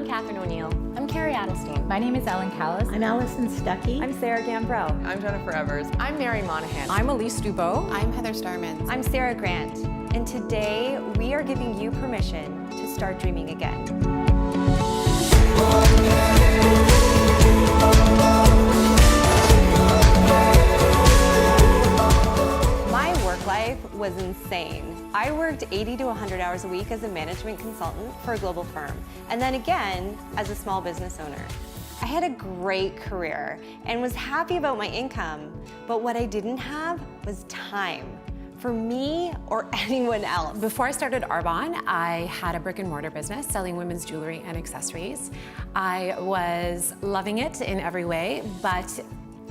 I'm Catherine O'Neill. I'm Carrie Adelstein. My name is Ellen Callis. I'm Allison Stuckey. I'm Sarah Gambrell. I'm Jennifer Evers. I'm Mary Monahan. I'm Elise Dubois. I'm Heather Starman. I'm Sarah Grant. And today we are giving you permission to start dreaming again. My work life was insane. I worked 80 to 100 hours a week as a management consultant for a global firm, and then again as a small business owner. I had a great career and was happy about my income, but what I didn't have was time for me or anyone else. Before I started Arbonne, I had a brick and mortar business selling women's jewelry and accessories. I was loving it in every way, but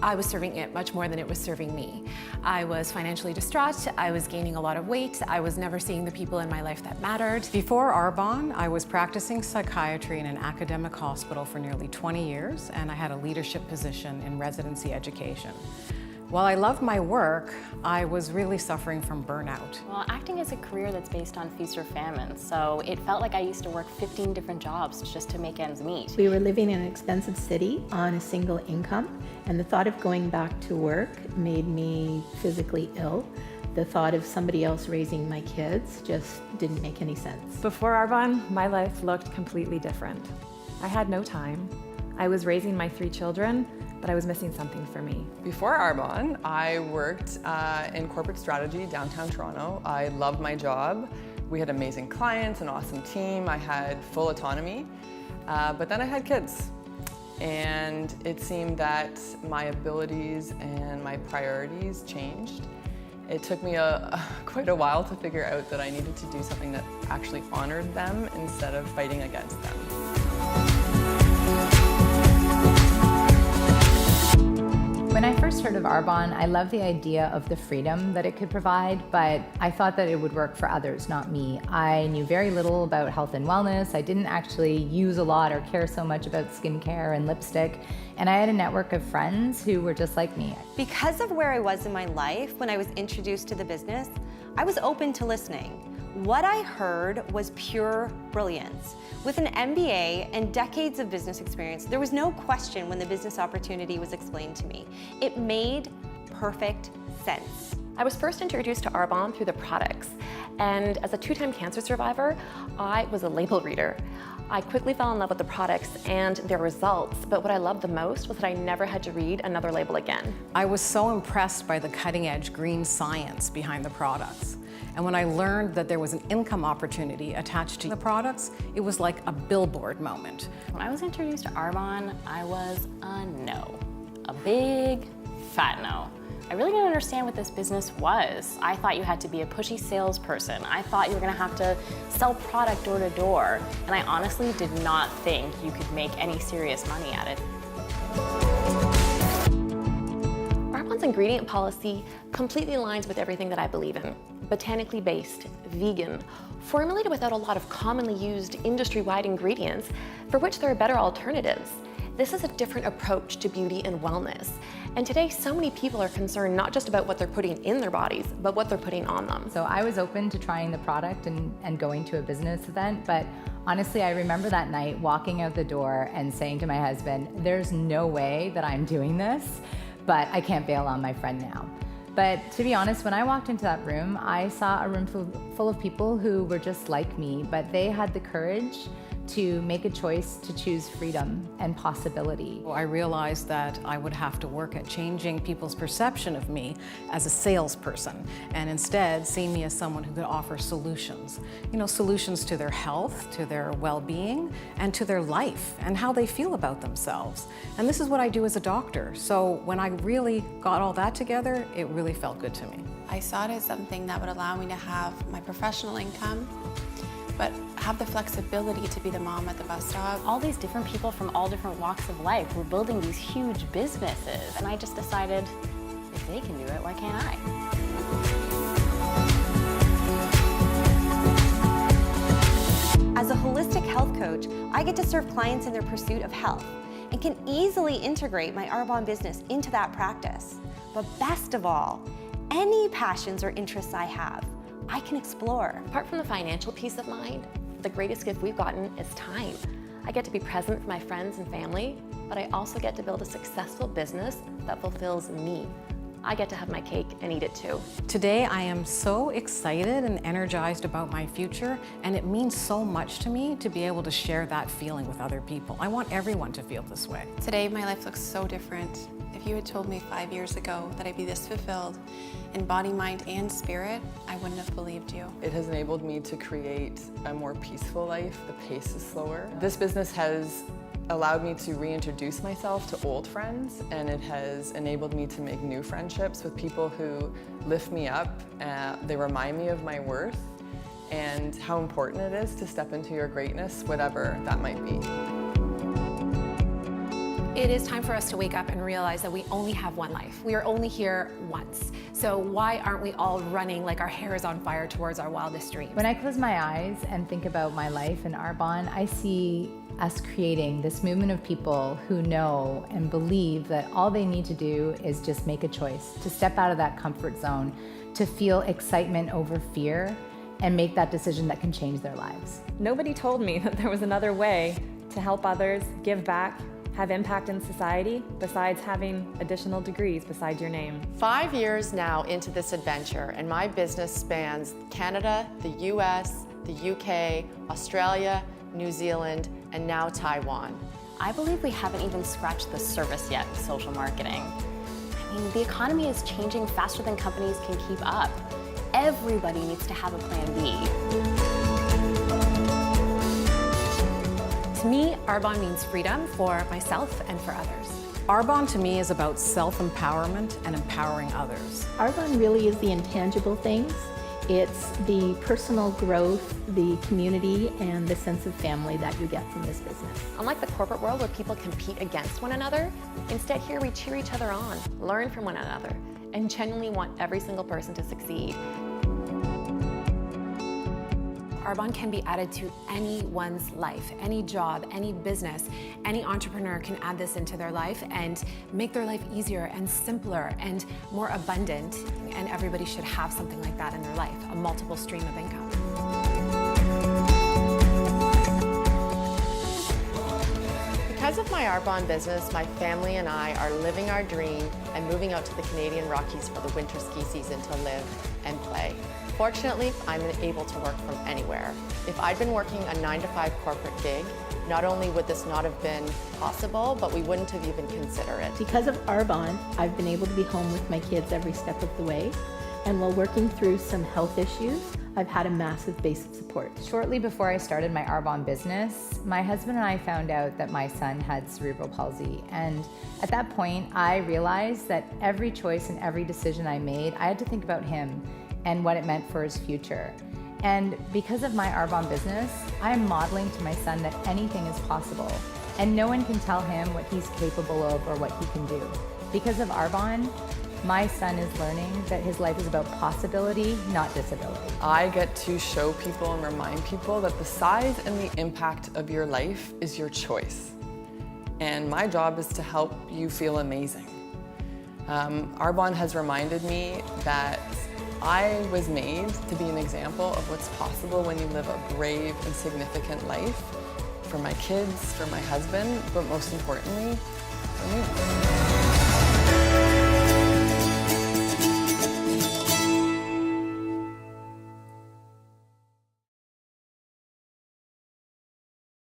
I was serving it much more than it was serving me. I was financially distraught, I was gaining a lot of weight, I was never seeing the people in my life that mattered. Before Arbonne, I was practicing psychiatry in an academic hospital for nearly 20 years, and I had a leadership position in residency education. While I loved my work, I was really suffering from burnout. Well, acting is a career that's based on feast or famine, so it felt like I used to work 15 different jobs just to make ends meet. We were living in an expensive city on a single income, and the thought of going back to work made me physically ill. The thought of somebody else raising my kids just didn't make any sense. Before Arbonne, my life looked completely different. I had no time. I was raising my 3 children, but I was missing something for me. Before Arbonne, I worked in corporate strategy downtown Toronto. I loved my job. We had amazing clients, an awesome team. I had full autonomy, but then I had kids. And it seemed that my abilities and my priorities changed. It took me quite a while to figure out that I needed to do something that actually honored them instead of fighting against them. When I first heard of Arbonne, I loved the idea of the freedom that it could provide, but I thought that it would work for others, not me. I knew very little about health and wellness. I didn't actually use a lot or care so much about skincare and lipstick, and I had a network of friends who were just like me. Because of where I was in my life when I was introduced to the business, I was open to listening. What I heard was pure brilliance. With an MBA and decades of business experience, there was no question when the business opportunity was explained to me. It made perfect sense. I was first introduced to Arbonne through the products, and as a 2-time cancer survivor, I was a label reader. I quickly fell in love with the products and their results, but what I loved the most was that I never had to read another label again. I was so impressed by the cutting-edge green science behind the products. And when I learned that there was an income opportunity attached to the products, it was like a billboard moment. When I was introduced to Arbonne, I was a no. A big, fat no. I really didn't understand what this business was. I thought you had to be a pushy salesperson. I thought you were gonna have to sell product door to door. And I honestly did not think you could make any serious money at it. Arbonne's ingredient policy completely aligns with everything that I believe in. Botanically based, vegan, formulated without a lot of commonly used industry-wide ingredients for which there are better alternatives. This is a different approach to beauty and wellness. And today, so many people are concerned not just about what they're putting in their bodies, but what they're putting on them. So I was open to trying the product and going to a business event, but honestly, I remember that night walking out the door and saying to my husband, there's no way that I'm doing this, but I can't bail on my friend now. But to be honest, when I walked into that room, I saw a room full of people who were just like me, but they had the courage to make a choice to choose freedom and possibility. I realized that I would have to work at changing people's perception of me as a salesperson, and instead see me as someone who could offer solutions. You know, solutions to their health, to their well-being, and to their life, and how they feel about themselves. And this is what I do as a doctor. So when I really got all that together, it really felt good to me. I saw it as something that would allow me to have my professional income, but have the flexibility to be the mom at the bus stop. All these different people from all different walks of life were building these huge businesses, and I just decided, if they can do it, why can't I? As a holistic health coach, I get to serve clients in their pursuit of health and can easily integrate my Arbonne business into that practice. But best of all, any passions or interests I have, I can explore. Apart from the financial peace of mind, the greatest gift we've gotten is time. I get to be present for my friends and family, but I also get to build a successful business that fulfills me. I get to have my cake and eat it too. Today I am so excited and energized about my future, and it means so much to me to be able to share that feeling with other people. I want everyone to feel this way. Today, my life looks so different. If you had told me 5 years ago that I'd be this fulfilled in body, mind, and spirit, I wouldn't have believed you. It has enabled me to create a more peaceful life. The pace is slower. This business has allowed me to reintroduce myself to old friends, and it has enabled me to make new friendships with people who lift me up. They remind me of my worth and how important it is to step into your greatness, whatever that might be. It is time for us to wake up and realize that we only have one life. We are only here once. So why aren't we all running like our hair is on fire towards our wildest dreams? When I close my eyes and think about my life in Arbonne, I see us creating this movement of people who know and believe that all they need to do is just make a choice, to step out of that comfort zone, to feel excitement over fear, and make that decision that can change their lives. Nobody told me that there was another way to help others, give back, have impact in society, besides having additional degrees beside your name. 5 years now into this adventure, and my business spans Canada, the US, the UK, Australia, New Zealand, and now Taiwan. I believe we haven't even scratched the surface yet with social marketing. I mean, the economy is changing faster than companies can keep up. Everybody needs to have a plan B. To me, Arbonne means freedom for myself and for others. Arbonne to me is about self-empowerment and empowering others. Arbonne really is the intangible things. It's the personal growth, the community, and the sense of family that you get from this business. Unlike the corporate world where people compete against one another, instead here we cheer each other on, learn from one another, and genuinely want every single person to succeed. Arbonne can be added to anyone's life, any job, any business. Any entrepreneur can add this into their life and make their life easier and simpler and more abundant. And everybody should have something like that in their life, a multiple stream of income. Because of my Arbonne business, my family and I are living our dream and moving out to the Canadian Rockies for the winter ski season to live and play. Fortunately, I'm able to work from anywhere. If I'd been working a 9-to-5 corporate gig, not only would this not have been possible, but we wouldn't have even considered it. Because of Arbonne, I've been able to be home with my kids every step of the way. And while working through some health issues, I've had a massive base of support. Shortly before I started my Arbonne business, my husband and I found out that my son had cerebral palsy. And at that point, I realized that every choice and every decision I made, I had to think about him and what it meant for his future. And because of my Arbonne business, I am modeling to my son that anything is possible, and no one can tell him what he's capable of or what he can do. Because of Arbonne, my son is learning that his life is about possibility, not disability. I get to show people and remind people that the size and the impact of your life is your choice. And my job is to help you feel amazing. Arbonne has reminded me that I was made to be an example of what's possible when you live a brave and significant life for my kids, for my husband, but most importantly, for me.